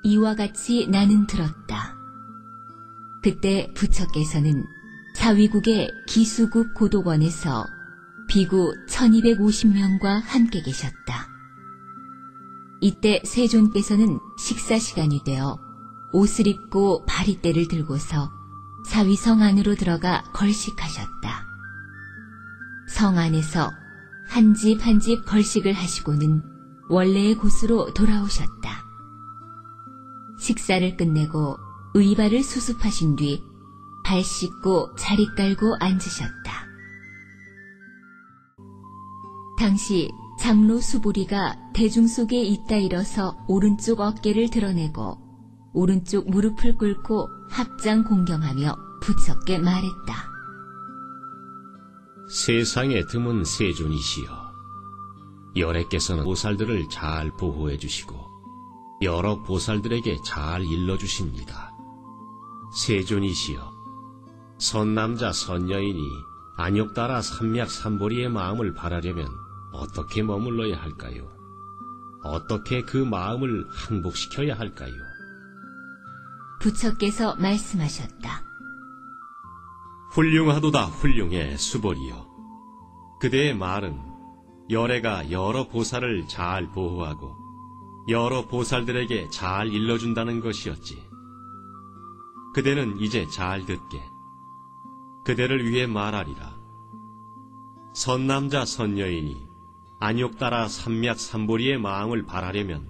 이와 같이 나는 들었다. 그때 부처께서는 사위국의 기수국 고독원에서 비구 1250명과 함께 계셨다. 이때 세존께서는 식사 시간이 되어 옷을 입고 바리떼를 들고서 사위성 안으로 들어가 걸식하셨다. 성 안에서 한 집 한 집 걸식을 하시고는 원래의 곳으로 돌아오셨다. 식사를 끝내고 의발을 수습하신 뒤 발 씻고 자리 깔고 앉으셨다. 당시 장로 수보리가 대중 속에 있다 일어서 오른쪽 어깨를 드러내고 오른쪽 무릎을 꿇고 합장 공경하며 부처께 말했다. 세상에 드문 세존이시여, 열애께서는 보살들을 잘 보호해 주시고 여러 보살들에게 잘 일러주십니다. 세존이시여, 선남자 선여인이 안욕따라 삼맥삼보리의 마음을 바라려면 어떻게 머물러야 할까요? 어떻게 그 마음을 항복시켜야 할까요? 부처께서 말씀하셨다. 훌륭하도다 훌륭해 수보리여. 그대의 말은 열애가 여러 보살을 잘 보호하고 여러 보살들에게 잘 일러준다는 것이었지. 그대는 이제 잘 듣게. 그대를 위해 말하리라. 선남자 선여인이 안욕따라 삼맥삼보리의 마음을 바라려면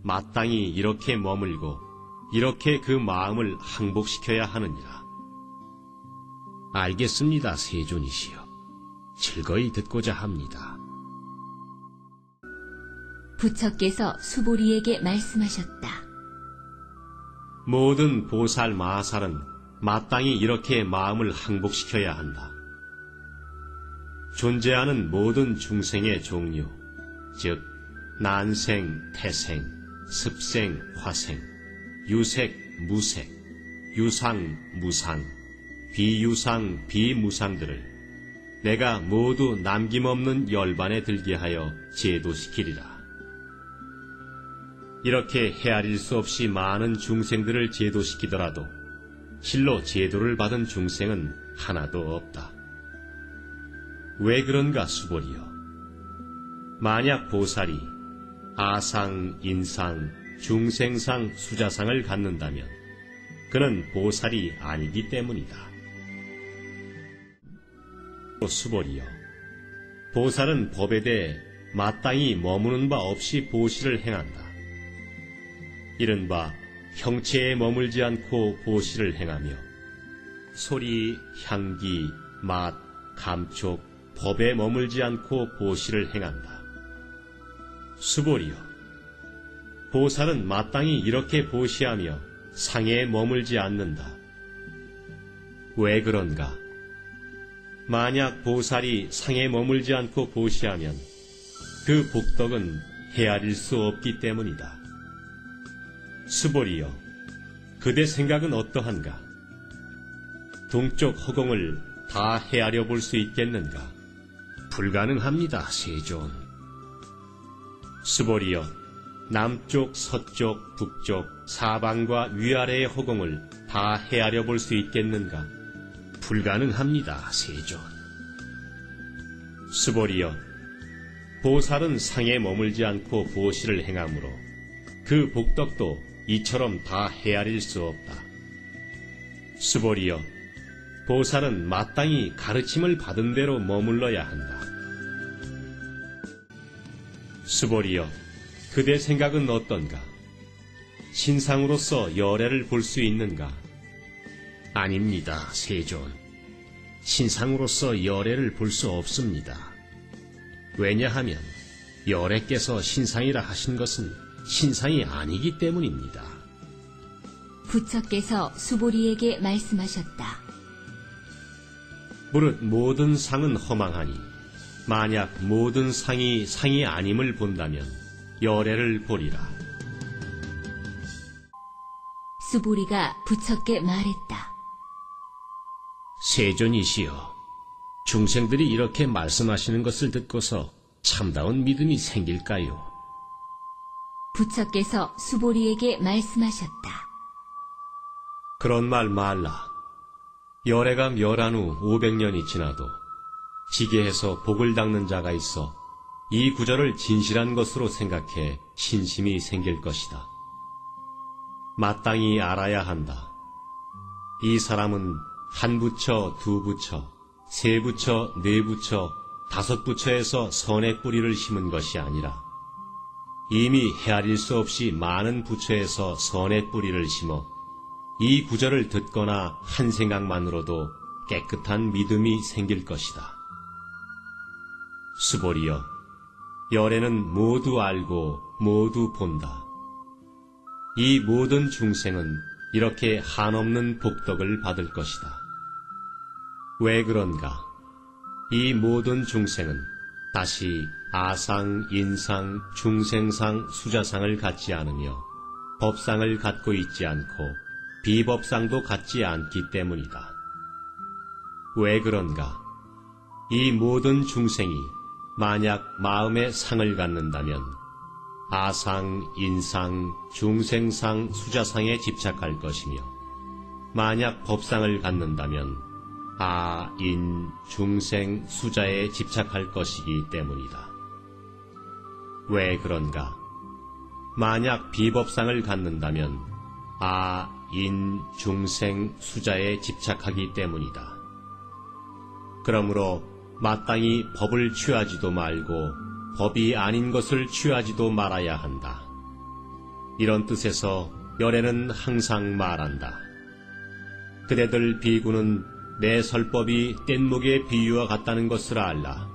마땅히 이렇게 머물고 이렇게 그 마음을 항복시켜야 하느니라. 알겠습니다, 세존이시여. 즐거이 듣고자 합니다. 부처께서 수보리에게 말씀하셨다. 모든 보살 마살은 마땅히 이렇게 마음을 항복시켜야 한다. 존재하는 모든 중생의 종류, 즉 난생, 태생, 습생, 화생, 유색, 무색, 유상, 무상, 비유상, 비무상들을 내가 모두 남김없는 열반에 들게 하여 제도시키리라. 이렇게 헤아릴 수 없이 많은 중생들을 제도시키더라도 실로 제도를 받은 중생은 하나도 없다. 왜 그런가 수보리여. 만약 보살이 아상, 인상, 중생상, 수자상을 갖는다면 그는 보살이 아니기 때문이다. 수보리여, 보살은 법에 대해 마땅히 머무는 바 없이 보시를 행한다. 이른바 형체에 머물지 않고 보시를 행하며 소리, 향기, 맛, 감촉, 법에 머물지 않고 보시를 행한다. 수보리여, 보살은 마땅히 이렇게 보시하며 상에 머물지 않는다. 왜 그런가? 만약 보살이 상에 머물지 않고 보시하면 그 복덕은 헤아릴 수 없기 때문이다. 수보리여, 그대 생각은 어떠한가? 동쪽 허공을 다 헤아려 볼 수 있겠는가? 불가능합니다, 세존. 수보리여, 남쪽, 서쪽, 북쪽, 사방과 위아래의 허공을 다 헤아려 볼 수 있겠는가? 불가능합니다, 세존. 수보리여, 보살은 상에 머물지 않고 보시를 행하므로 그 복덕도 이처럼 다 헤아릴 수 없다. 수보리여, 보살은 마땅히 가르침을 받은 대로 머물러야 한다. 수보리여, 그대 생각은 어떤가? 신상으로서 열애를 볼 수 있는가? 아닙니다, 세존. 신상으로서 열애를 볼 수 없습니다. 왜냐하면 열애께서 신상이라 하신 것은 신상이 아니기 때문입니다. 부처께서 수보리에게 말씀하셨다. 무릇 모든 상은 허망하니 만약 모든 상이 상이 아님을 본다면 열애를 보리라. 수보리가 부처께 말했다. 세존이시여, 중생들이 이렇게 말씀하시는 것을 듣고서 참다운 믿음이 생길까요? 부처께서 수보리에게 말씀하셨다. 그런 말 말라. 열애가 멸한 후 500년이 지나도 지게해서 복을 닦는 자가 있어 이 구절을 진실한 것으로 생각해 신심이 생길 것이다. 마땅히 알아야 한다. 이 사람은 한 부처, 두 부처, 세 부처, 네 부처, 다섯 부처에서 선의 뿌리를 심은 것이 아니라 이미 헤아릴 수 없이 많은 부처에서 선의 뿌리를 심어 이 구절을 듣거나 한 생각만으로도 깨끗한 믿음이 생길 것이다. 수보리여, 열애는 모두 알고 모두 본다. 이 모든 중생은 이렇게 한없는 복덕을 받을 것이다. 왜 그런가? 이 모든 중생은 다시 아상, 인상, 중생상, 수자상을 갖지 않으며 법상을 갖고 있지 않고 비법상도 갖지 않기 때문이다. 왜 그런가? 이 모든 중생이 만약 마음의 상을 갖는다면 아상, 인상, 중생상, 수자상에 집착할 것이며 만약 법상을 갖는다면 아, 인, 중생, 수자에 집착할 것이기 때문이다. 왜 그런가? 만약 비법상을 갖는다면 아, 인, 중생, 수자에 집착하기 때문이다. 그러므로 마땅히 법을 취하지도 말고 법이 아닌 것을 취하지도 말아야 한다. 이런 뜻에서 열애는 항상 말한다. 그대들 비구는 내 설법이 뗏목의 비유와 같다는 것을 알라.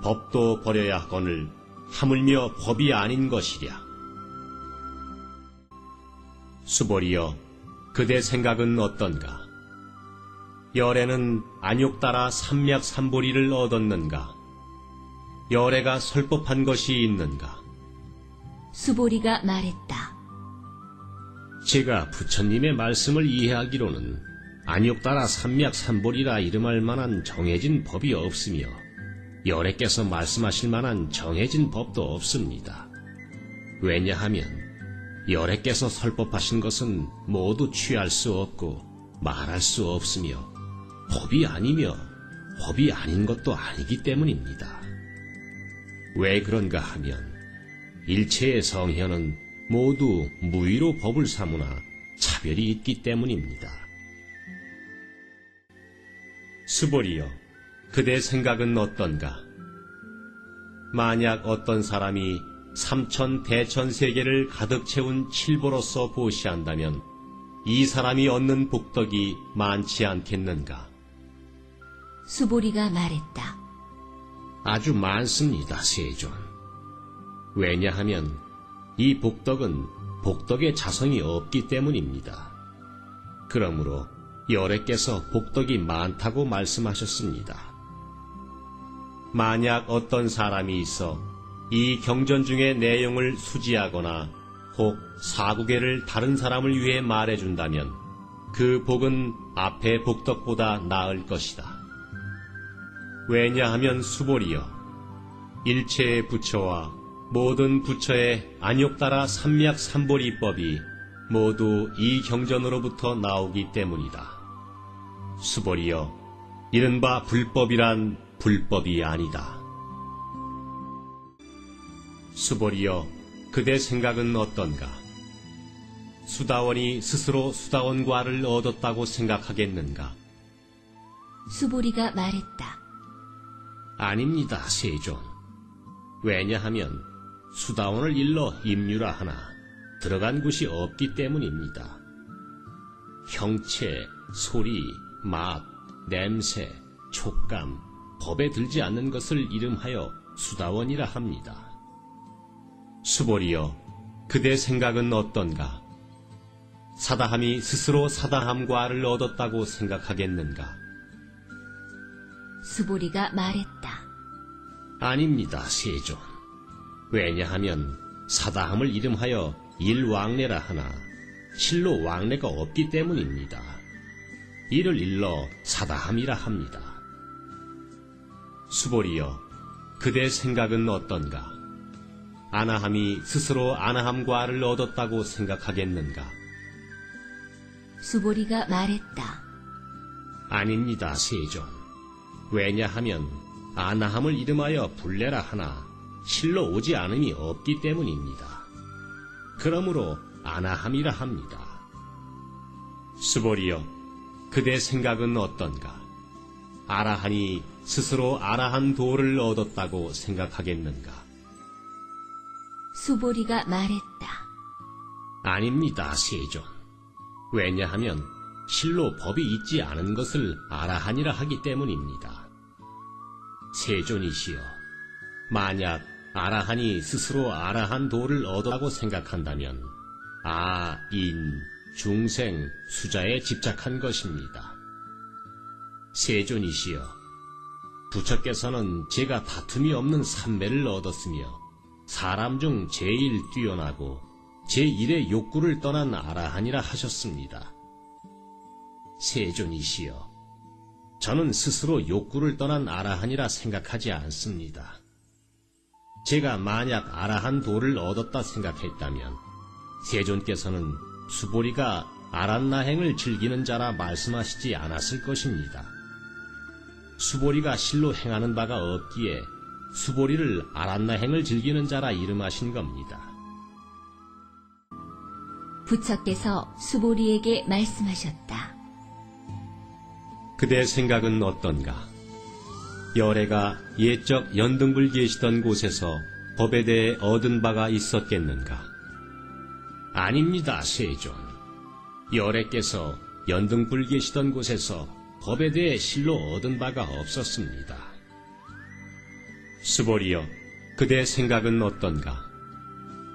법도 버려야 하거늘 하물며 법이 아닌 것이랴. 수보리여, 그대 생각은 어떤가? 열애는 안욕 따라 삼맥삼보리를 얻었는가? 열애가 설법한 것이 있는가? 수보리가 말했다. 제가 부처님의 말씀을 이해하기로는 안욕 따라 삼맥삼보리라 이름할 만한 정해진 법이 없으며 열애께서 말씀하실 만한 정해진 법도 없습니다. 왜냐하면 열애께서 설법하신 것은 모두 취할 수 없고 말할 수 없으며 법이 아니며 법이 아닌 것도 아니기 때문입니다. 왜 그런가 하면 일체의 성현은 모두 무의로 법을 삼으나 차별이 있기 때문입니다. 수보리여, 그대 생각은 어떤가? 만약 어떤 사람이 삼천 대천 세계를 가득 채운 칠보로서 보시한다면 이 사람이 얻는 복덕이 많지 않겠는가? 수보리가 말했다. 아주 많습니다, 세존. 왜냐하면 이 복덕은 복덕의 자성이 없기 때문입니다. 그러므로 열애께서 복덕이 많다고 말씀하셨습니다. 만약 어떤 사람이 있어 이 경전 중의 내용을 수지하거나 혹 사구계를 다른 사람을 위해 말해준다면 그 복은 앞의 복덕보다 나을 것이다. 왜냐하면 수보리여, 일체의 부처와 모든 부처의 안욕 따라 삼맥삼보리법이 모두 이 경전으로부터 나오기 때문이다. 수보리여, 이른바 불법이란 불법이 아니다. 수보리여, 그대 생각은 어떤가? 수다원이 스스로 수다원과를 얻었다고 생각하겠는가? 수보리가 말했다. 아닙니다, 세존. 왜냐하면 수다원을 일러 임유라 하나 들어간 곳이 없기 때문입니다. 형체, 소리, 맛, 냄새, 촉감, 법에 들지 않는 것을 이름하여 수다원이라 합니다. 수보리여, 그대 생각은 어떤가? 사다함이 스스로 사다함과를 얻었다고 생각하겠는가? 수보리가 말했다. 아닙니다, 세존. 왜냐하면 사다함을 이름하여 일왕래라 하나 실로 왕래가 없기 때문입니다. 이를 일러 사다함이라 합니다. 수보리여, 그대 생각은 어떤가? 아나함이 스스로 아나함과 알을 얻었다고 생각하겠는가? 수보리가 말했다. 아닙니다, 세존. 왜냐하면 아나함을 이름하여 불레라 하나 실로 오지 않음이 없기 때문입니다. 그러므로 아나함이라 합니다. 수보리여, 그대 생각은 어떤가? 아라한이 스스로 아라한 도를 얻었다고 생각하겠는가? 수보리가 말했다. 아닙니다, 세존. 왜냐하면 실로 법이 있지 않은 것을 아라한이라 하기 때문입니다. 세존이시여, 만약 아라한이 스스로 아라한 도를 얻었다고 생각한다면 인, 중생, 수자에 집착한 것입니다. 세존이시여, 부처께서는 제가 다툼이 없는 삼매를 얻었으며 사람 중 제일 뛰어나고 제1의 욕구를 떠난 아라한이라 하셨습니다. 세존이시여, 저는 스스로 욕구를 떠난 아라한이라 생각하지 않습니다. 제가 만약 아라한 도를 얻었다 생각했다면 세존께서는 수보리가 아란나행을 즐기는 자라 말씀하시지 않았을 것입니다. 수보리가 실로 행하는 바가 없기에 수보리를 아란나행을 즐기는 자라 이름하신 겁니다. 부처께서 수보리에게 말씀하셨다. 그대 생각은 어떤가? 열애가 옛적 연등불 계시던 곳에서 법에 대해 얻은 바가 있었겠는가? 아닙니다, 세존. 열애께서 연등불 계시던 곳에서 법에 대해 실로 얻은 바가 없었습니다. 수보리여, 그대 생각은 어떤가?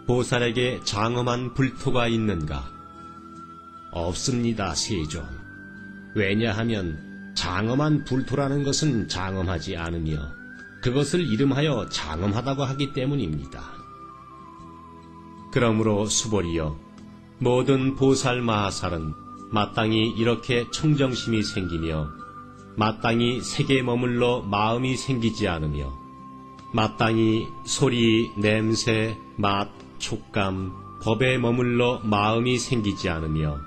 보살에게 장엄한 불토가 있는가? 없습니다, 세존. 왜냐하면 장엄한 불토라는 것은 장엄하지 않으며 그것을 이름하여 장엄하다고 하기 때문입니다. 그러므로 수보리여, 모든 보살 마하살은 마땅히 이렇게 청정심이 생기며 마땅히 색에 머물러 마음이 생기지 않으며 마땅히 소리, 냄새, 맛, 촉감, 법에 머물러 마음이 생기지 않으며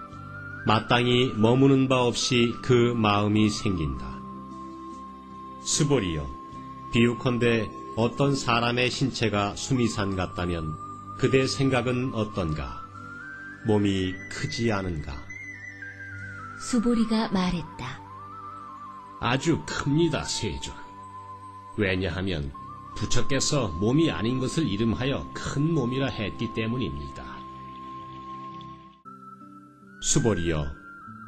마땅히 머무는 바 없이 그 마음이 생긴다. 수보리여, 비유컨대 어떤 사람의 신체가 수미산 같다면 그대 생각은 어떤가? 몸이 크지 않은가? 수보리가 말했다. 아주 큽니다, 세존. 왜냐하면 부처께서 몸이 아닌 것을 이름하여 큰 몸이라 했기 때문입니다. 수보리여,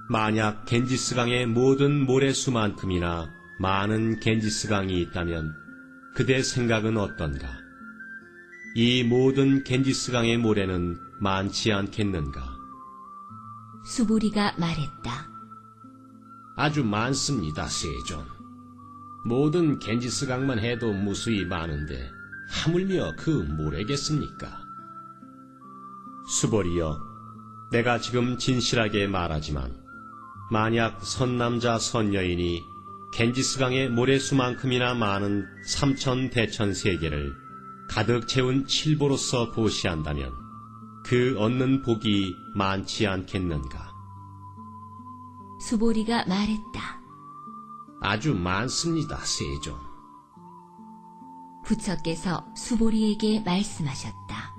만약 겐지스강의 모든 모래수만큼이나 많은 겐지스강이 있다면 그대 생각은 어떤가? 이 모든 겐지스강의 모래는 많지 않겠는가? 수보리가 말했다. 아주 많습니다, 세존. 모든 겐지스강만 해도 무수히 많은데 하물며 그 모래겠습니까? 수보리여, 내가 지금 진실하게 말하지만 만약 선남자 선여인이 겐지스강의 모래수만큼이나 많은 삼천대천세계를 가득 채운 칠보로서 보시한다면 그 얻는 복이 많지 않겠는가? 수보리가 말했다. 아주 많습니다, 세존. 부처께서 수보리에게 말씀하셨다.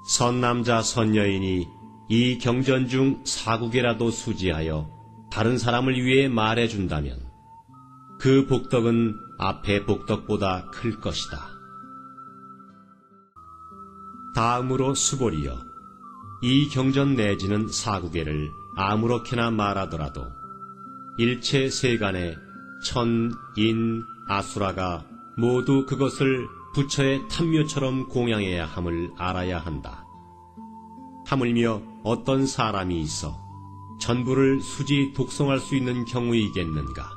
선남자 선여인이 이 경전 중 사국에라도 수지하여 다른 사람을 위해 말해준다면 그 복덕은 앞의 복덕보다 클 것이다. 다음으로 수보리여, 이 경전 내지는 사국에를 아무렇게나 말하더라도 일체 세간에 천, 인, 아수라가 모두 그것을 부처의 탐묘처럼 공양해야 함을 알아야 한다. 하물며 어떤 사람이 있어 전부를 수지 독송할 수 있는 경우이겠는가?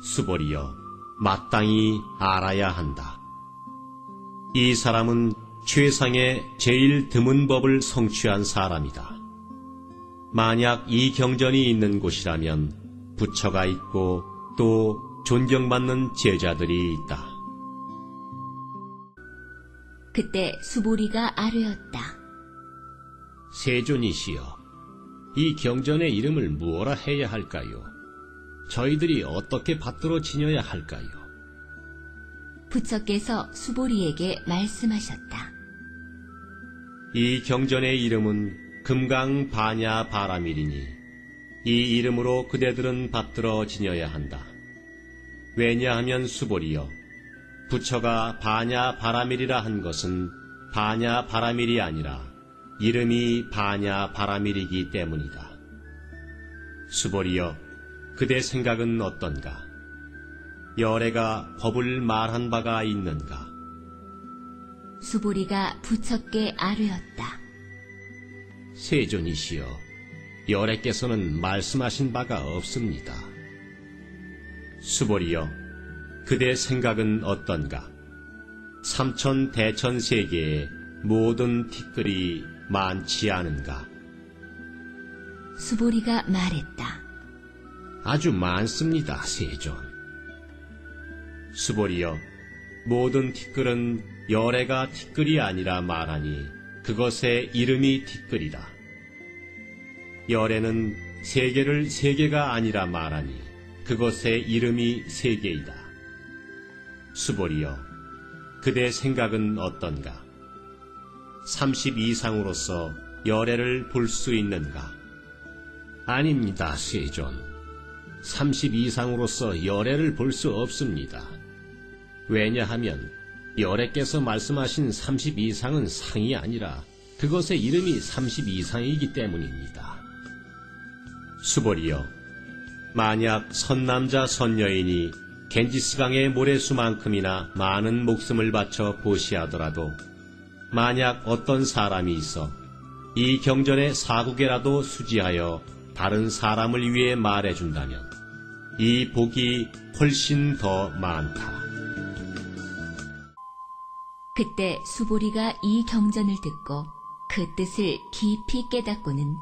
수보리여, 마땅히 알아야 한다. 이 사람은 최상의 제일 드문 법을 성취한 사람이다. 만약 이 경전이 있는 곳이라면 부처가 있고 또 존경받는 제자들이 있다. 그때 수보리가 아뢰었다. 세존이시여, 이 경전의 이름을 무엇라 해야 할까요? 저희들이 어떻게 받들어 지녀야 할까요? 부처께서 수보리에게 말씀하셨다. 이 경전의 이름은 금강 바냐 바라밀이니 이 이름으로 그대들은 받들어 지녀야 한다. 왜냐하면 수보리여, 부처가 바냐 바라밀이라 한 것은 바냐 바라밀이 아니라 이름이 바냐 바라밀이기 때문이다. 수보리여, 그대 생각은 어떤가? 열애가 법을 말한 바가 있는가? 수보리가 부처께 아뢰었다. 세존이시여, 열애께서는 말씀하신 바가 없습니다. 수보리여, 그대 생각은 어떤가? 삼천 대천 세계의 모든 티끌이 많지 않은가? 수보리가 말했다. 아주 많습니다, 세존. 수보리여, 모든 티끌은 열애가 티끌이 아니라 말하니 그것의 이름이 티끌이라. 열애는 세계를 세계가 아니라 말하니 그것의 이름이 세계이다. 수보리여, 그대 생각은 어떤가? 30 이상으로서 열애를 볼 수 있는가? 아닙니다, 세존. 30 이상으로서 열애를 볼 수 없습니다. 왜냐하면 열애께서 말씀하신 30 이상은 상이 아니라 그것의 이름이 30 이상이기 때문입니다. 수보리여, 만약 선남자 선여인이 겐지스강의 모래수만큼이나 많은 목숨을 바쳐 보시하더라도 만약 어떤 사람이 있어 이 경전의 4구개라도 수지하여 다른 사람을 위해 말해준다면 이 복이 훨씬 더 많다. 그때 수보리가 이 경전을 듣고 그 뜻을 깊이 깨닫고는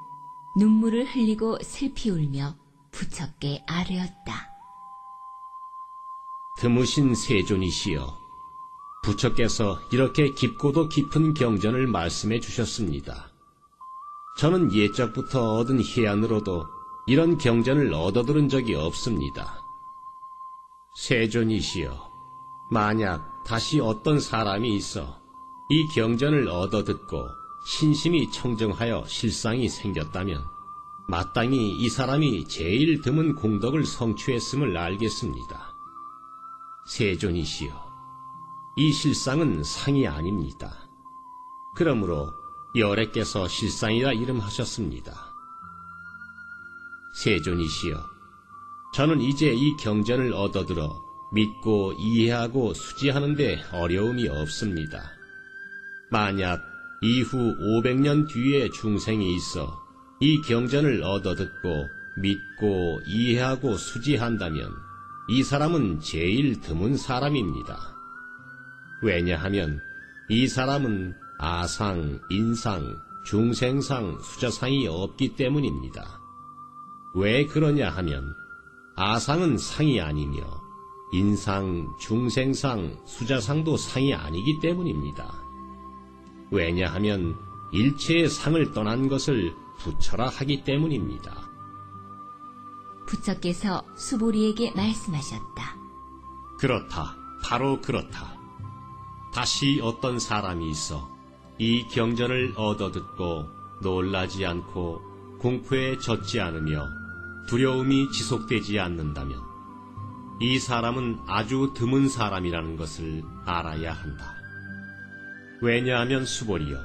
눈물을 흘리고 슬피 울며 부처께 아뢰었다. 드무신 세존이시여, 부처께서 이렇게 깊고도 깊은 경전을 말씀해 주셨습니다. 저는 옛적부터 얻은 희안으로도 이런 경전을 얻어들은 적이 없습니다. 세존이시여, 만약 다시 어떤 사람이 있어 이 경전을 얻어듣고 신심이 청정하여 실상이 생겼다면 마땅히 이 사람이 제일 드문 공덕을 성취했음을 알겠습니다. 세존이시여, 이 실상은 상이 아닙니다. 그러므로 열애께서 실상이라 이름하셨습니다. 세존이시여, 저는 이제 이 경전을 얻어들어 믿고 이해하고 수지하는 데 어려움이 없습니다. 만약 이후 500년 뒤에 중생이 있어 이 경전을 얻어듣고 믿고 이해하고 수지한다면 이 사람은 제일 드문 사람입니다. 왜냐하면 이 사람은 아상, 인상, 중생상, 수자상이 없기 때문입니다. 왜 그러냐 하면 아상은 상이 아니며 인상, 중생상, 수자상도 상이 아니기 때문입니다. 왜냐하면 일체의 상을 떠난 것을 부처라 하기 때문입니다. 부처께서 수보리에게 말씀하셨다. 그렇다. 바로 그렇다. 다시 어떤 사람이 있어 이 경전을 얻어듣고 놀라지 않고 공포에 젖지 않으며 두려움이 지속되지 않는다면 이 사람은 아주 드문 사람이라는 것을 알아야 한다. 왜냐하면 수보리여,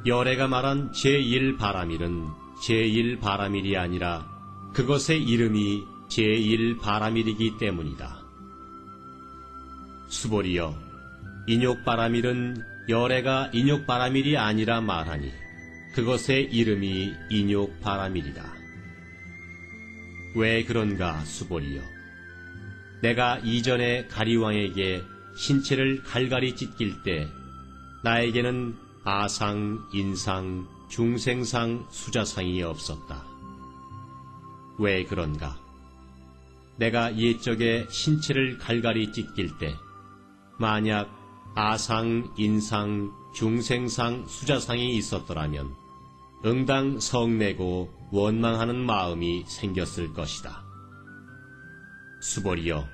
열애가 말한 제1바라밀은 제1바라밀이 아니라 그것의 이름이 제1바라밀이기 때문이다. 수보리여, 인욕바라밀은 열애가 인욕바라밀이 아니라 말하니 그것의 이름이 인욕바라밀이다. 왜 그런가 수보리여? 내가 이전에 가리왕에게 신체를 갈갈이 찢길 때 나에게는 아상, 인상, 중생상, 수자상이 없었다. 왜 그런가? 내가 옛적에 신체를 갈갈이 찢길 때 만약 아상, 인상, 중생상, 수자상이 있었더라면 응당 성내고 원망하는 마음이 생겼을 것이다. 수벌이여,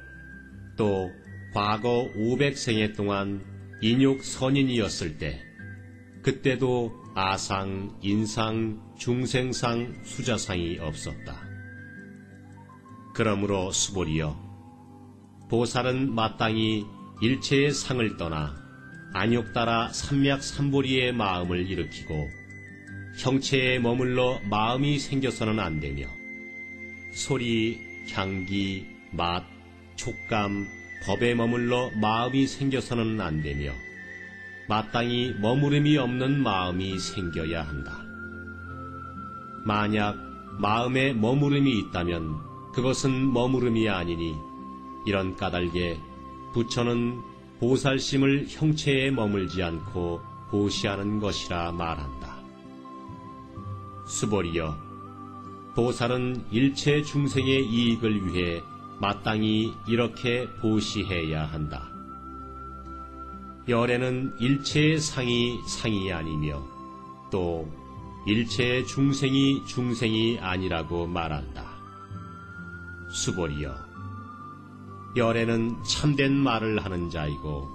또 과거 500생애 동안 인욕 선인이었을 때 그때도 아상, 인상, 중생상, 수자상이 없었다. 그러므로 수벌이여, 보살은 마땅히 일체의 상을 떠나 안욕 따라 삼맥삼보리의 마음을 일으키고 형체에 머물러 마음이 생겨서는 안 되며 소리, 향기, 맛, 촉감, 법에 머물러 마음이 생겨서는 안 되며 마땅히 머무름이 없는 마음이 생겨야 한다. 만약 마음에 머무름이 있다면 그것은 머무름이 아니니 이런 까닭에 부처는 보살심을 형체에 머물지 않고 보시하는 것이라 말한다. 수벌이여, 보살은 일체 중생의 이익을 위해 마땅히 이렇게 보시해야 한다. 열에는 일체의 상이 상이 아니며 또 일체의 중생이 아니라고 말한다. 수벌이여, 열에는 참된 말을 하는 자이고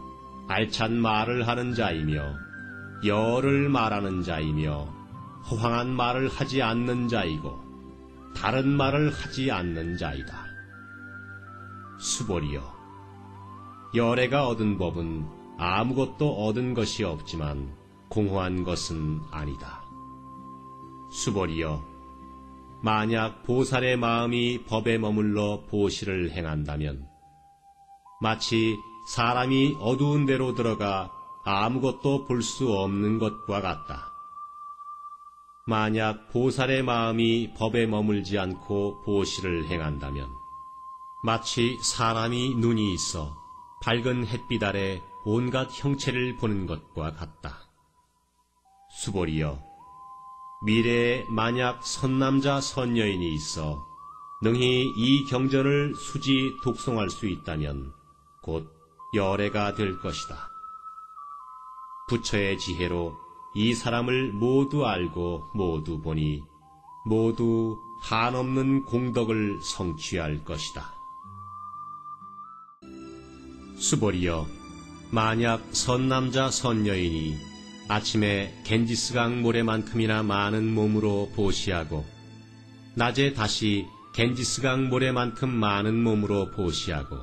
알찬 말을 하는 자이며 열을 말하는 자이며 허황한 말을 하지 않는 자이고 다른 말을 하지 않는 자이다. 수벌이여, 열애가 얻은 법은 아무것도 얻은 것이 없지만 공허한 것은 아니다. 수벌이여, 만약 보살의 마음이 법에 머물러 보시를 행한다면 마치 사람이 어두운 데로 들어가 아무것도 볼 수 없는 것과 같다. 만약 보살의 마음이 법에 머물지 않고 보시를 행한다면 마치 사람이 눈이 있어 밝은 햇빛 아래 온갖 형체를 보는 것과 같다. 수벌이여, 미래에 만약 선남자 선여인이 있어 능히 이 경전을 수지 독송할 수 있다면 곧 열애가 될 것이다. 부처의 지혜로 이 사람을 모두 알고 모두 보니 모두 한없는 공덕을 성취할 것이다. 수벌이여, 만약 선남자 선여인이 아침에 겐지스강 모래만큼이나 많은 몸으로 보시하고 낮에 다시 겐지스강 모래만큼 많은 몸으로 보시하고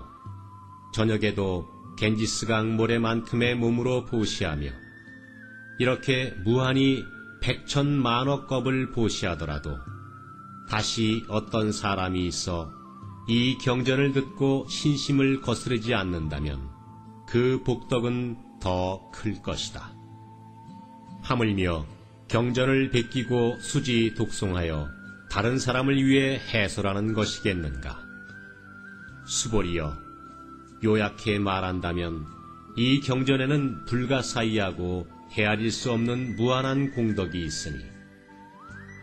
저녁에도 겐지스강 모래만큼의 몸으로 보시하며 이렇게 무한히 백천만억 겁을 보시하더라도 다시 어떤 사람이 있어 이 경전을 듣고 신심을 거스르지 않는다면 그 복덕은 더 클 것이다. 하물며 경전을 베끼고 수지 독송하여 다른 사람을 위해 해설하는 것이겠는가? 수벌이여, 요약해 말한다면 이 경전에는 불가사의하고 헤아릴 수 없는 무한한 공덕이 있으니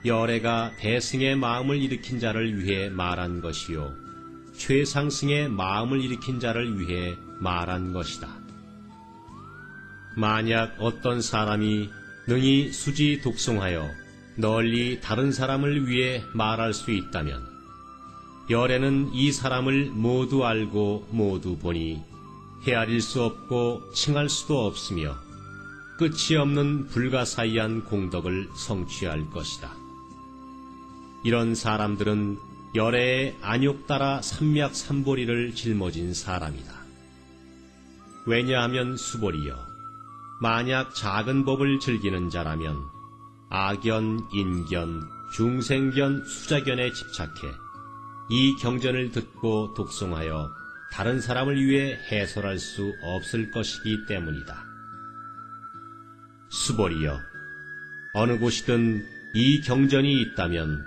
열애가 대승의 마음을 일으킨 자를 위해 말한 것이요 최상승의 마음을 일으킨 자를 위해 말한 것이다. 만약 어떤 사람이 능히 수지 독송하여 널리 다른 사람을 위해 말할 수 있다면 열애는 이 사람을 모두 알고 모두 보니 헤아릴 수 없고 칭할 수도 없으며 끝이 없는 불가사의한 공덕을 성취할 것이다. 이런 사람들은 열애의 안욕 따라 삼맥삼보리를 짊어진 사람이다. 왜냐하면 수벌이여, 만약 작은 법을 즐기는 자라면 아견, 인견, 중생견, 수자견에 집착해 이 경전을 듣고 독송하여 다른 사람을 위해 해설할 수 없을 것이기 때문이다. 수벌이여, 어느 곳이든 이 경전이 있다면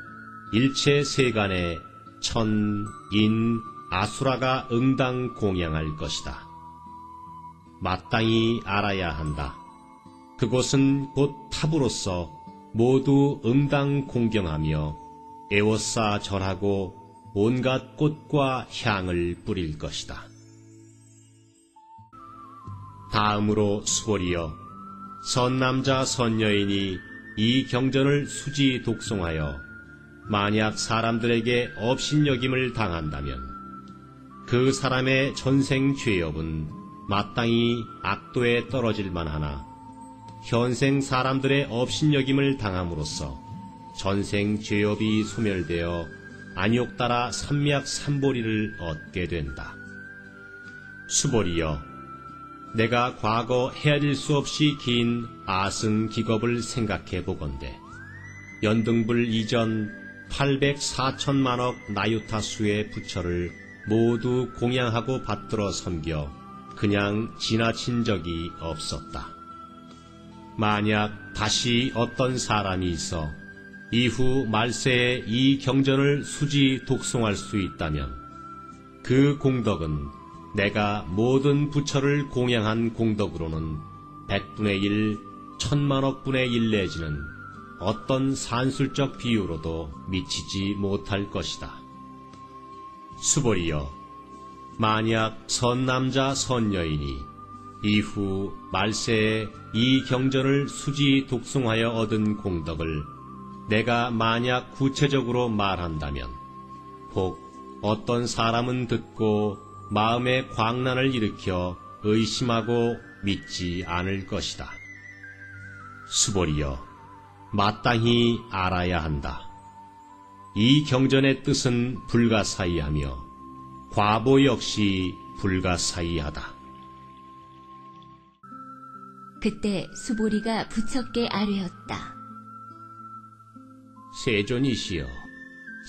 일체 세간에 천, 인, 아수라가 응당 공양할 것이다. 마땅히 알아야 한다. 그곳은 곧 탑으로서 모두 응당 공경하며 애워싸 절하고 온갖 꽃과 향을 뿌릴 것이다. 다음으로 수월이여 선남자 선여인이 이 경전을 수지 독송하여 만약 사람들에게 업신여김을 당한다면 그 사람의 전생 죄업은 마땅히 악도에 떨어질 만하나 현생 사람들의 업신여김을 당함으로써 전생 죄업이 소멸되어 안욕 따라 삼맥삼보리를 얻게 된다. 수보리여 내가 과거 헤아릴 수 없이 긴 아승기겁을 생각해 보건대 연등불 이전 804천만억 나유타수의 부처를 모두 공양하고 받들어 섬겨 그냥 지나친 적이 없었다. 만약 다시 어떤 사람이 있어 이후 말세에 이 경전을 수지 독송할 수 있다면 그 공덕은 내가 모든 부처를 공양한 공덕으로는 100분의 1, 1000만억 분의 1 내지는 어떤 산술적 비유로도 미치지 못할 것이다. 수보리여 만약 선남자 선여인이 이후 말세에 이 경전을 수지 독송하여 얻은 공덕을 내가 만약 구체적으로 말한다면 혹 어떤 사람은 듣고 마음에 광란을 일으켜 의심하고 믿지 않을 것이다. 수보리여 마땅히 알아야 한다. 이 경전의 뜻은 불가사의하며 과보 역시 불가사의하다. 그때 수보리가 부처께 아뢰었다. 세존이시여,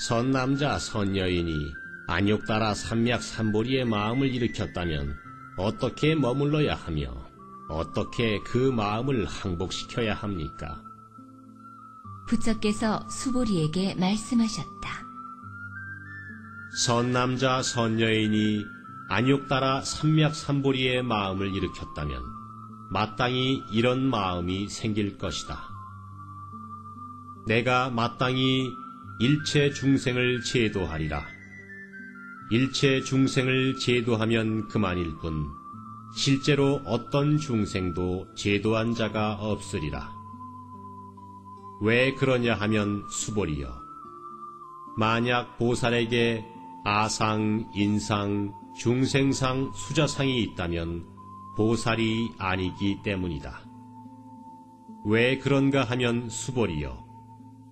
선남자 선여인이 안욕 따라 삼맥삼보리의 마음을 일으켰다면 어떻게 머물러야 하며 어떻게 그 마음을 항복시켜야 합니까? 부처께서 수보리에게 말씀하셨다. 선남자 선여인이 안욕 따라 삼맥삼보리의 마음을 일으켰다면 마땅히 이런 마음이 생길 것이다. 내가 마땅히 일체 중생을 제도하리라. 일체 중생을 제도하면 그만일 뿐 실제로 어떤 중생도 제도한 자가 없으리라. 왜 그러냐 하면 수보리여 만약 보살에게 아상, 인상, 중생상, 수자상이 있다면 보살이 아니기 때문이다. 왜 그런가 하면 수보리여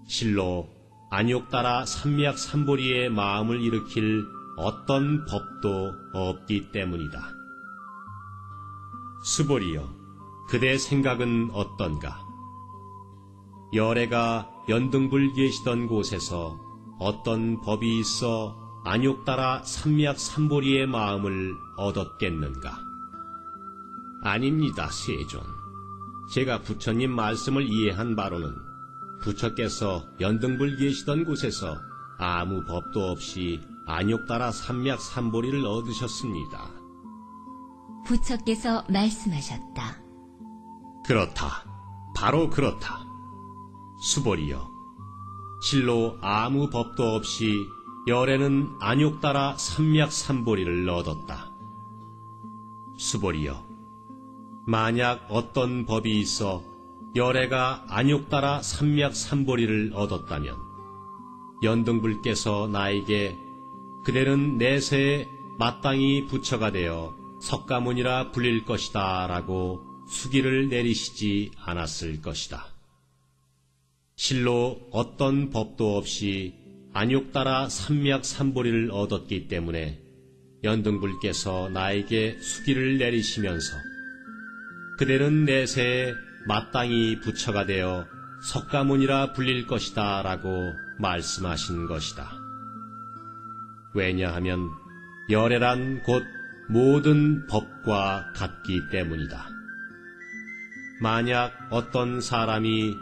실로 안욕 따라 삼맥삼보리의 마음을 일으킬 어떤 법도 없기 때문이다. 수보리여 그대 생각은 어떤가? 열애가 연등불 계시던 곳에서 어떤 법이 있어 안욕 따라 삼맥삼보리의 마음을 얻었겠는가? 아닙니다, 세존. 제가 부처님 말씀을 이해한 바로는 부처께서 연등불 계시던 곳에서 아무 법도 없이 안욕 따라 삼맥삼보리를 얻으셨습니다. 부처께서 말씀하셨다. 그렇다. 바로 그렇다. 수보리여 실로 아무 법도 없이 열애는 안욕 따라 삼맥삼보리를 얻었다. 수보리여 만약 어떤 법이 있어 열애가 안욕 따라 삼맥삼보리를 얻었다면 연등불께서 나에게 그대는 내세에 마땅히 부처가 되어 석가모니라 불릴 것이다 라고 수기를 내리시지 않았을 것이다. 실로 어떤 법도 없이 안욕 따라 삼맥삼보리를 얻었기 때문에 연등불께서 나에게 수기를 내리시면서 그대는 내세에 마땅히 부처가 되어 석가모니라 불릴 것이다 라고 말씀하신 것이다. 왜냐하면 열애란 곧 모든 법과 같기 때문이다. 만약 어떤 사람이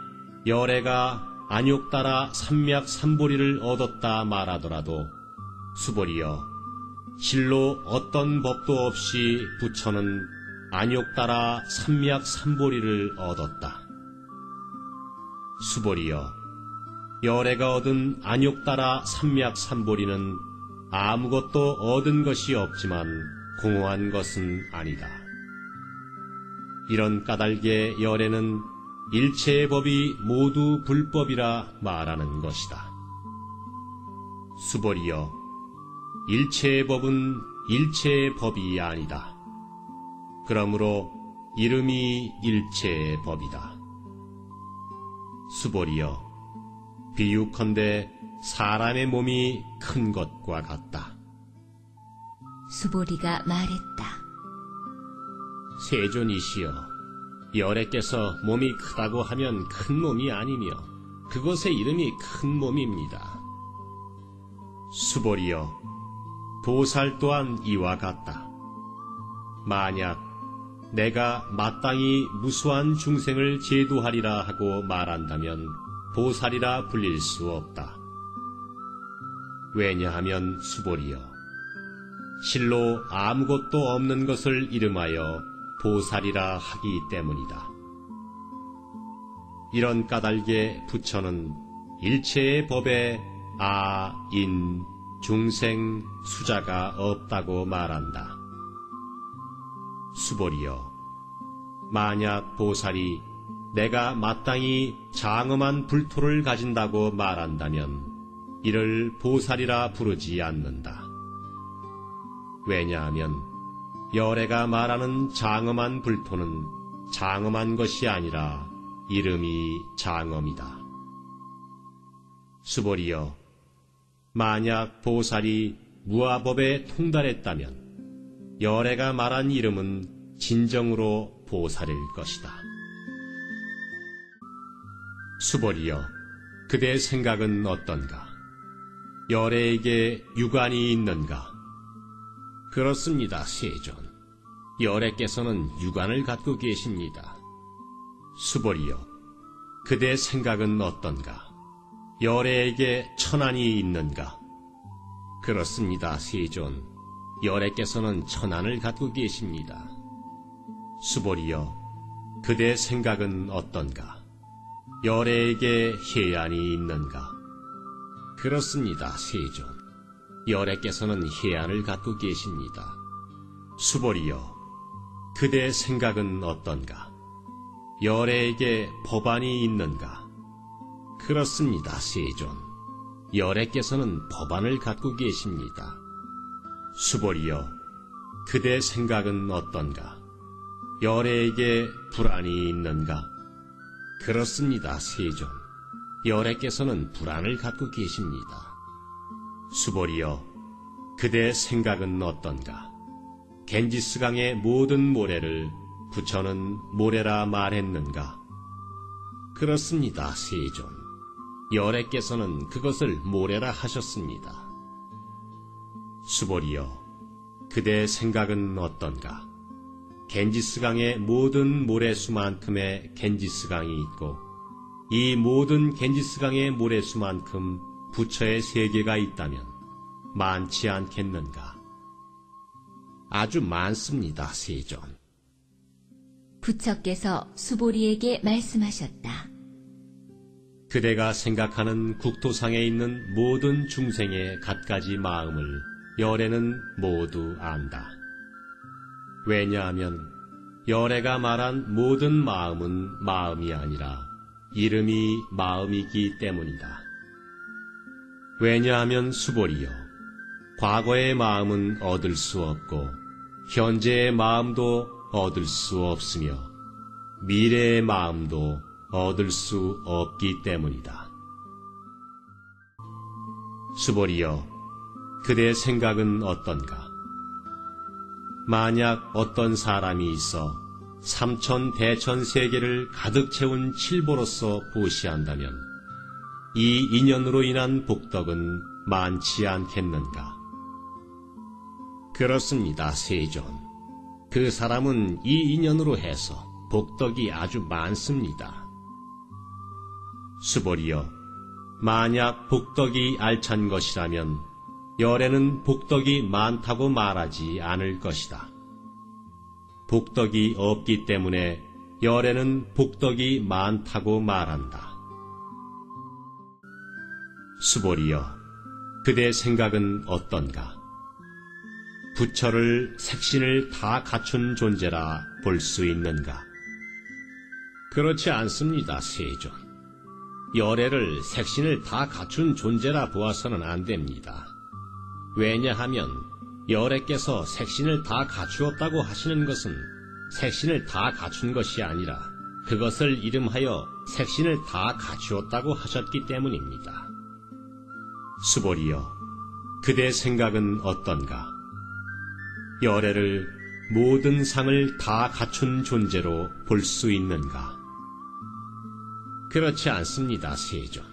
열애가 안욕 따라 삼맥삼보리를 얻었다 말하더라도 수보리여 실로 어떤 법도 없이 부처는 안욕 따라 삼맥삼보리를 얻었다. 수보리여 열애가 얻은 안욕 따라 삼맥삼보리는 아무것도 얻은 것이 없지만 공허한 것은 아니다. 이런 까닭에 열애는 일체의 법이 모두 불법이라 말하는 것이다. 수벌이여, 일체의 법은 일체의 법이 아니다. 그러므로 이름이 일체의 법이다. 수벌이여, 비유컨대 사람의 몸이 큰 것과 같다. 수보리가 말했다. 세존이시여, 열애께서 몸이 크다고 하면 큰 몸이 아니며 그것의 이름이 큰 몸입니다. 수벌이여, 보살 또한 이와 같다. 만약 내가 마땅히 무수한 중생을 제도하리라 하고 말한다면 보살이라 불릴 수 없다. 왜냐하면 수벌이여, 실로 아무것도 없는 것을 이름하여 보살이라 하기 때문이다. 이런 까닭에 부처는 일체의 법에 아, 인, 중생, 수자가 없다고 말한다. 수벌이여, 만약 보살이 내가 마땅히 장엄한 불토를 가진다고 말한다면 이를 보살이라 부르지 않는다. 왜냐하면 열애가 말하는 장엄한 불토는 장엄한 것이 아니라 이름이 장엄이다. 수벌이여, 만약 보살이 무아법에 통달했다면 열애가 말한 이름은 진정으로 보살일 것이다. 수벌이여, 그대 생각은 어떤가? 열애에게 유관이 있는가? 그렇습니다, 세존. 열애께서는 유관을 갖고 계십니다. 수벌이여, 그대 생각은 어떤가? 열애에게 천안이 있는가? 그렇습니다, 세존. 열애께서는 천안을 갖고 계십니다. 수벌이여, 그대 생각은 어떤가? 열애에게 해안이 있는가? 그렇습니다, 세존. 열애께서는 해안을 갖고 계십니다. 수벌이여, 그대 생각은 어떤가? 열애에게 법안이 있는가? 그렇습니다, 세존. 열애께서는 법안을 갖고 계십니다. 수벌이여, 그대 생각은 어떤가? 열애에게 불안이 있는가? 그렇습니다, 세존. 열애께서는 불안을 갖고 계십니다. 수벌이여, 그대 생각은 어떤가? 겐지스강의 모든 모래를 부처는 모래라 말했는가? 그렇습니다, 세존. 열애께서는 그것을 모래라 하셨습니다. 수벌이여, 그대 생각은 어떤가? 겐지스강의 모든 모래수만큼의 겐지스강이 있고 이 모든 겐지스강의 모래수만큼 부처의 세계가 있다면 많지 않겠는가? 아주 많습니다, 세존. 부처께서 수보리에게 말씀하셨다. 그대가 생각하는 국토상에 있는 모든 중생의 갖가지 마음을 열애는 모두 안다. 왜냐하면 열애가 말한 모든 마음은 마음이 아니라 이름이 마음이기 때문이다. 왜냐하면 수벌이여, 과거의 마음은 얻을 수 없고 현재의 마음도 얻을 수 없으며 미래의 마음도 얻을 수 없기 때문이다. 수벌이여, 그대 생각은 어떤가? 만약 어떤 사람이 있어 삼천 대천 세계를 가득 채운 칠보로서 보시한다면 이 인연으로 인한 복덕은 많지 않겠는가? 그렇습니다, 세존. 그 사람은 이 인연으로 해서 복덕이 아주 많습니다. 수벌이여, 만약 복덕이 알찬 것이라면 열애는 복덕이 많다고 말하지 않을 것이다. 복덕이 없기 때문에 열애는 복덕이 많다고 말한다. 수벌이여, 그대 생각은 어떤가? 부처를 색신을 다 갖춘 존재라 볼 수 있는가? 그렇지 않습니다, 세존. 열애를 색신을 다 갖춘 존재라 보아서는 안 됩니다. 왜냐하면 열애께서 색신을 다 갖추었다고 하시는 것은 색신을 다 갖춘 것이 아니라 그것을 이름하여 색신을 다 갖추었다고 하셨기 때문입니다. 수보리여, 그대 생각은 어떤가? 열애를 모든 상을 다 갖춘 존재로 볼 수 있는가? 그렇지 않습니다, 세존.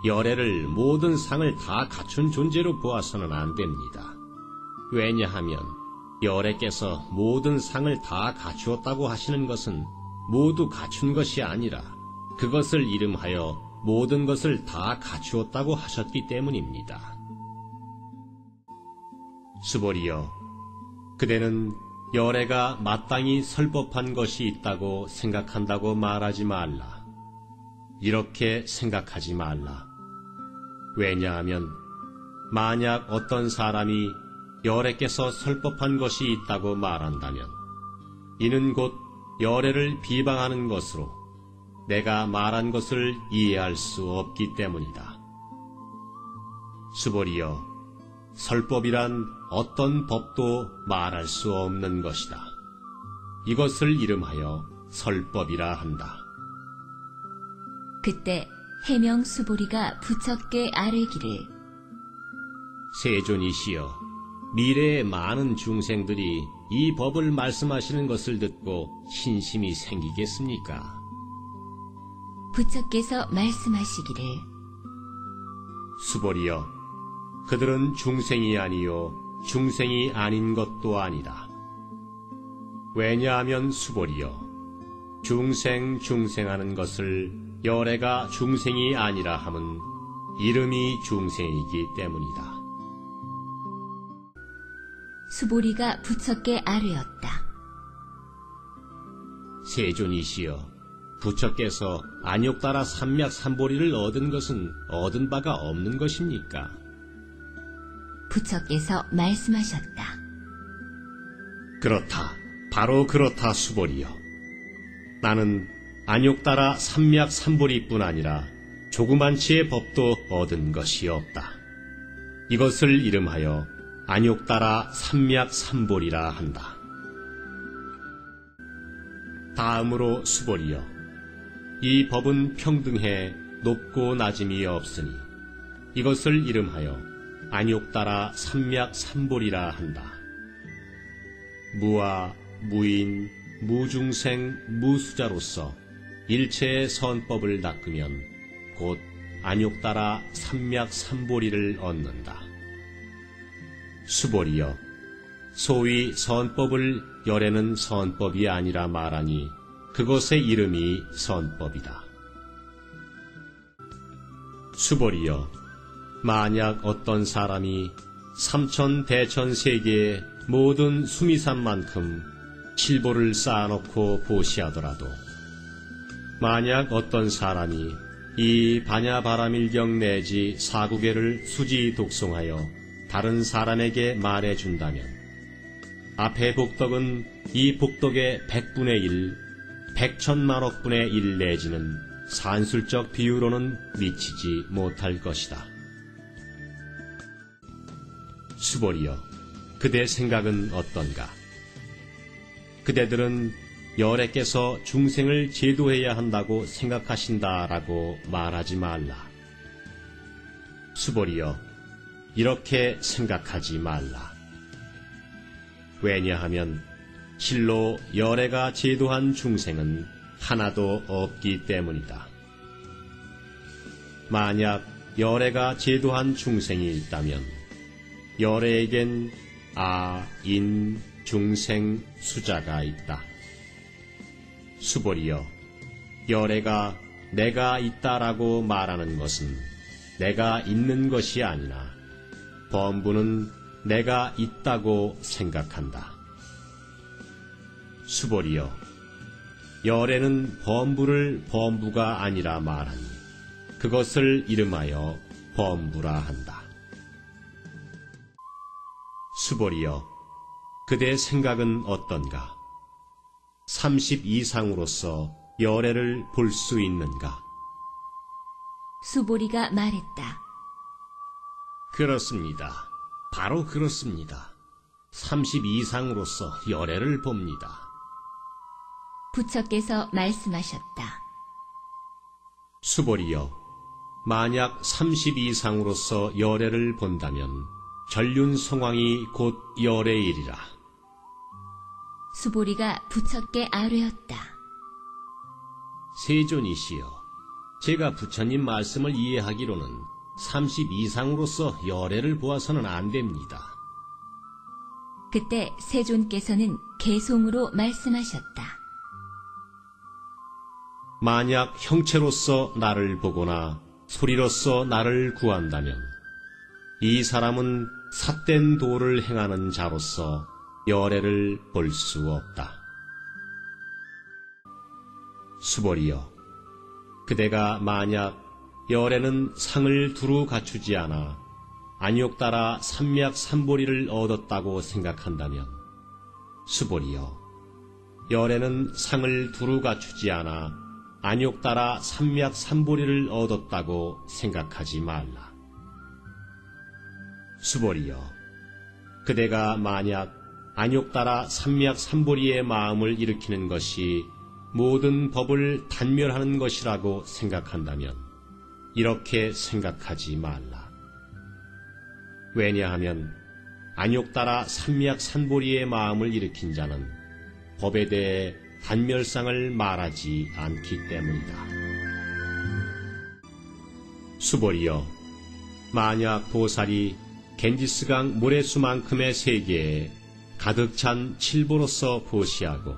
열애를 모든 상을 다 갖춘 존재로 보아서는 안 됩니다. 왜냐하면 열애께서 모든 상을 다 갖추었다고 하시는 것은 모두 갖춘 것이 아니라 그것을 이름하여 모든 것을 다 갖추었다고 하셨기 때문입니다. 수보리여, 그대는 열애가 마땅히 설 법한 것이 있다고 생각한다고 말하지 말라. 이렇게 생각하지 말라. 왜냐하면 만약 어떤 사람이 열애께서 설 법한 것이 있다고 말한다면 이는 곧 열애를 비방하는 것으로 내가 말한 것을 이해할 수 없기 때문이다. 수보리여, 설법이란 어떤 법도 말할 수 없는 것이다. 이것을 이름하여 설법이라 한다. 그때 해명 수보리가 부처께 아뢰기를 세존이시여, 미래의 많은 중생들이 이 법을 말씀하시는 것을 듣고 신심이 생기겠습니까? 부처께서 말씀하시기를 수보리여, 그들은 중생이 아니요 중생이 아닌 것도 아니다. 왜냐하면 수보리여, 중생하는 것을 열애가 중생이 아니라 함은 이름이 중생이기 때문이다. 수보리가 부처께 아뢰었다. 세존이시여, 부처께서 안욕따라 삼맥삼보리를 얻은 것은 얻은 바가 없는 것입니까? 부처께서 말씀하셨다. 그렇다. 바로 그렇다, 수보리여. 나는 안욕따라 삼맥삼보리뿐 아니라 조그만치의 법도 얻은 것이 없다. 이것을 이름하여 안욕따라 삼맥삼보리라 한다. 다음으로 수보리여, 이 법은 평등해 높고 낮음이 없으니 이것을 이름하여 안욕따라 삼맥삼보리라 한다. 무아, 무인, 무중생, 무수자로서 일체의 선법을 닦으면 곧 안욕따라 삼맥삼보리를 얻는다. 수보리여, 소위 선법을 열애는 선법이 아니라 말하니 그것의 이름이 선법이다. 수보리여, 만약 어떤 사람이 삼천대천세계의 모든 수미산만큼 칠보를 쌓아놓고 보시하더라도 만약 어떤 사람이 이 반야바라밀경 내지 사구계를 수지 독송하여 다른 사람에게 말해준다면 앞의 복덕은 이 복덕의 100분의 1, 100천만억분의 1 내지는 산술적 비유로는 미치지 못할 것이다. 수보리여, 그대 생각은 어떤가? 그대들은 열애께서 중생을 제도해야 한다고 생각하신다라고 말하지 말라. 수보리여, 이렇게 생각하지 말라. 왜냐하면 실로 열애가 제도한 중생은 하나도 없기 때문이다. 만약 열애가 제도한 중생이 있다면 열애에겐 아, 인, 중생, 수자가 있다. 수보리여, 열애가 내가 있다라고 말하는 것은 내가 있는 것이 아니나 범부는 내가 있다고 생각한다. 수보리여, 열애는 범부를 범부가 아니라 말하니 그것을 이름하여 범부라 한다. 수보리여, 그대 생각은 어떤가? 30 이상으로서 열애를 볼 수 있는가? 수보리가 말했다. 그렇습니다. 바로 그렇습니다. 30 이상으로서 열애를 봅니다. 부처께서 말씀하셨다. 수보리여, 만약 30 이상으로서 열애를 본다면 전륜성왕이 곧 열애이리라. 수보리가 부처께 아뢰었다. 세존이시여, 제가 부처님 말씀을 이해하기로는 30 이상으로서 열애를 보아서는 안 됩니다. 그때 세존께서는 개송으로 말씀하셨다. 만약 형체로서 나를 보거나 소리로서 나를 구한다면 이 사람은 삿된 도를 행하는 자로서 열애를 볼 수 없다. 수보리여, 그대가 만약 열애는 상을 두루 갖추지 않아 안욕 따라 삼맥삼보리를 얻었다고 생각한다면, 수보리여, 열애는 상을 두루 갖추지 않아 안욕 따라 삼맥삼보리를 얻었다고 생각하지 말라. 수보리여, 그대가 만약 안욕 따라 삼맥삼보리의 마음을 일으키는 것이 모든 법을 단멸하는 것이라고 생각한다면 이렇게 생각하지 말라. 왜냐하면 안욕 따라 삼맥삼보리의 마음을 일으킨 자는 법에 대해 단멸상을 말하지 않기 때문이다. 수보리여, 만약 보살이 겐지스강 모래수만큼의 세계에 가득 찬 칠보로서 보시하고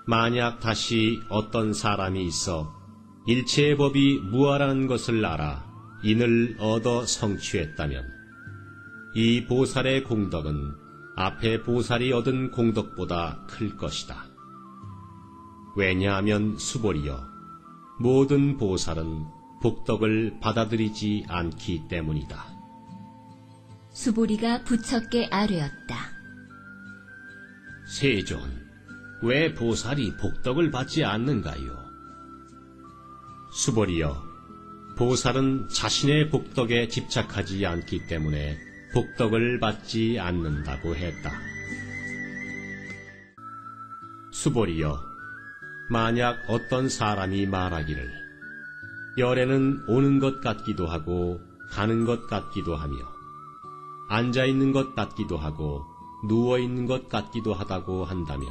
만약 다시 어떤 사람이 있어 일체의 법이 무아라는 것을 알아 인을 얻어 성취했다면 이 보살의 공덕은 앞에 보살이 얻은 공덕보다 클 것이다. 왜냐하면 수보리여, 모든 보살은 복덕을 받아들이지 않기 때문이다. 수보리가 부처께 아뢰었다. 세존, 왜 보살이 복덕을 받지 않는가요? 수보리여, 보살은 자신의 복덕에 집착하지 않기 때문에 복덕을 받지 않는다고 했다. 수보리여, 만약 어떤 사람이 말하기를 열애는 오는 것 같기도 하고 가는 것 같기도 하며 앉아있는 것 같기도 하고 누워있는 것 같기도 하다고 한다면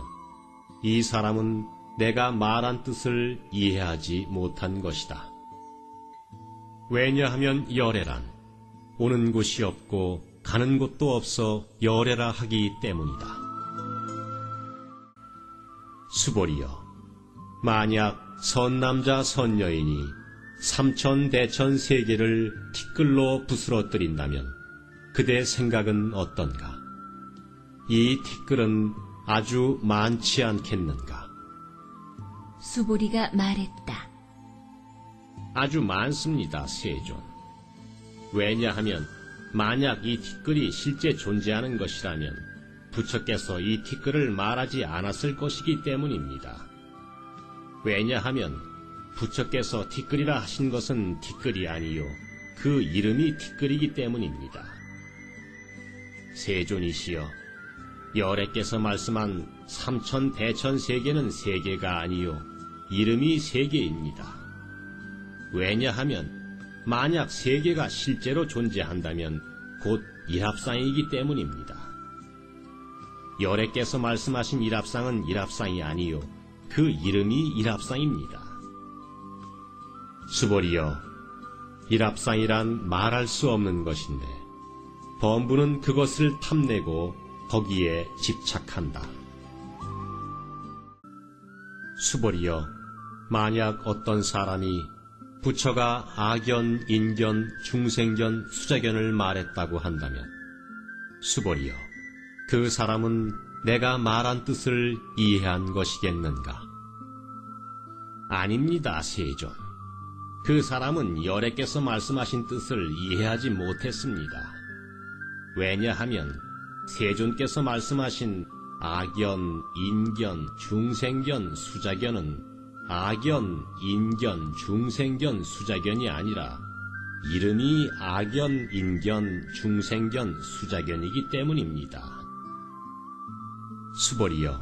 이 사람은 내가 말한 뜻을 이해하지 못한 것이다. 왜냐하면 열애란 오는 곳이 없고 가는 곳도 없어 열애라 하기 때문이다. 수보리여, 만약 선남자 선여인이 삼천대천 세계를 티끌로 부스러뜨린다면 그대 생각은 어떤가? 이 티끌은 아주 많지 않겠는가? 수보리가 말했다. 아주 많습니다, 세존. 왜냐하면 만약 이 티끌이 실제 존재하는 것이라면 부처께서 이 티끌을 말하지 않았을 것이기 때문입니다. 왜냐하면 부처께서 티끌이라 하신 것은 티끌이 아니요 그 이름이 티끌이기 때문입니다. 세존이시여, 열애께서 말씀한 삼천대천 세계는 세계가 아니요 이름이 세계입니다. 왜냐하면 만약 세계가 실제로 존재한다면 곧 일합상이기 때문입니다. 열애께서 말씀하신 일합상은 일합상이 아니요 그 이름이 일합상입니다. 수보리여, 일합상이란 말할 수 없는 것인데 범부는 그것을 탐내고 거기에 집착한다. 수보리여, 만약 어떤 사람이 부처가 아견, 인견, 중생견, 수자견을 말했다고 한다면 수보리여, 그 사람은 내가 말한 뜻을 이해한 것이겠는가? 아닙니다, 세존. 그 사람은 열애께서 말씀하신 뜻을 이해하지 못했습니다. 왜냐하면 세존께서 말씀하신 아견, 인견, 중생견, 수자견은 악견, 인견, 중생견, 수자견이 아니라 이름이 악견, 인견, 중생견, 수자견이기 때문입니다. 수보리여,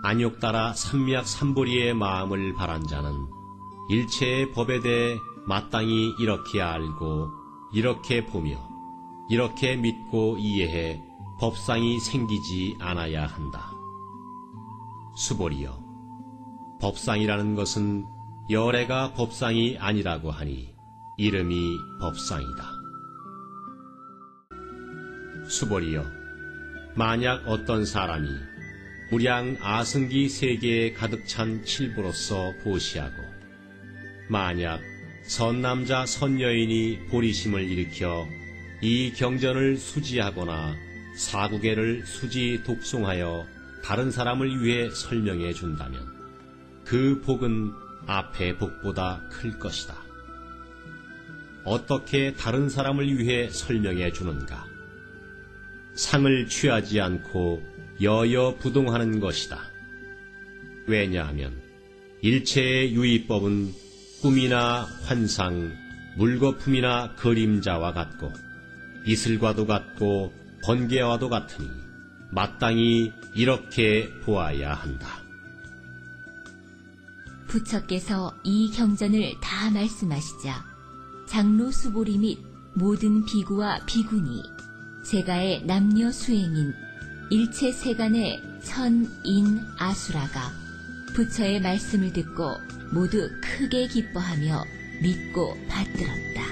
안욕 따라 삼미약 삼보리의 마음을 바란 자는 일체의 법에 대해 마땅히 이렇게 알고 이렇게 보며 이렇게 믿고 이해해 법상이 생기지 않아야 한다. 수보리여, 법상이라는 것은 열애가 법상이 아니라고 하니 이름이 법상이다. 수보리여, 만약 어떤 사람이 무량 아승기 세계에 가득 찬 칠부로서 보시하고 만약 선남자 선여인이 보리심을 일으켜 이 경전을 수지하거나 사구계를 수지 독송하여 다른 사람을 위해 설명해 준다면 그 복은 앞의 복보다 클 것이다. 어떻게 다른 사람을 위해 설명해 주는가? 상을 취하지 않고 여여부동하는 것이다. 왜냐하면 일체의 유의법은 꿈이나 환상, 물거품이나 그림자와 같고 이슬과도 같고 번개와도 같으니 마땅히 이렇게 보아야 한다. 부처께서 이 경전을 다 말씀하시자 장로 수보리 및 모든 비구와 비구니 세가의 남녀 수행인 일체 세간의 천, 인, 아수라가 부처의 말씀을 듣고 모두 크게 기뻐하며 믿고 받들었다.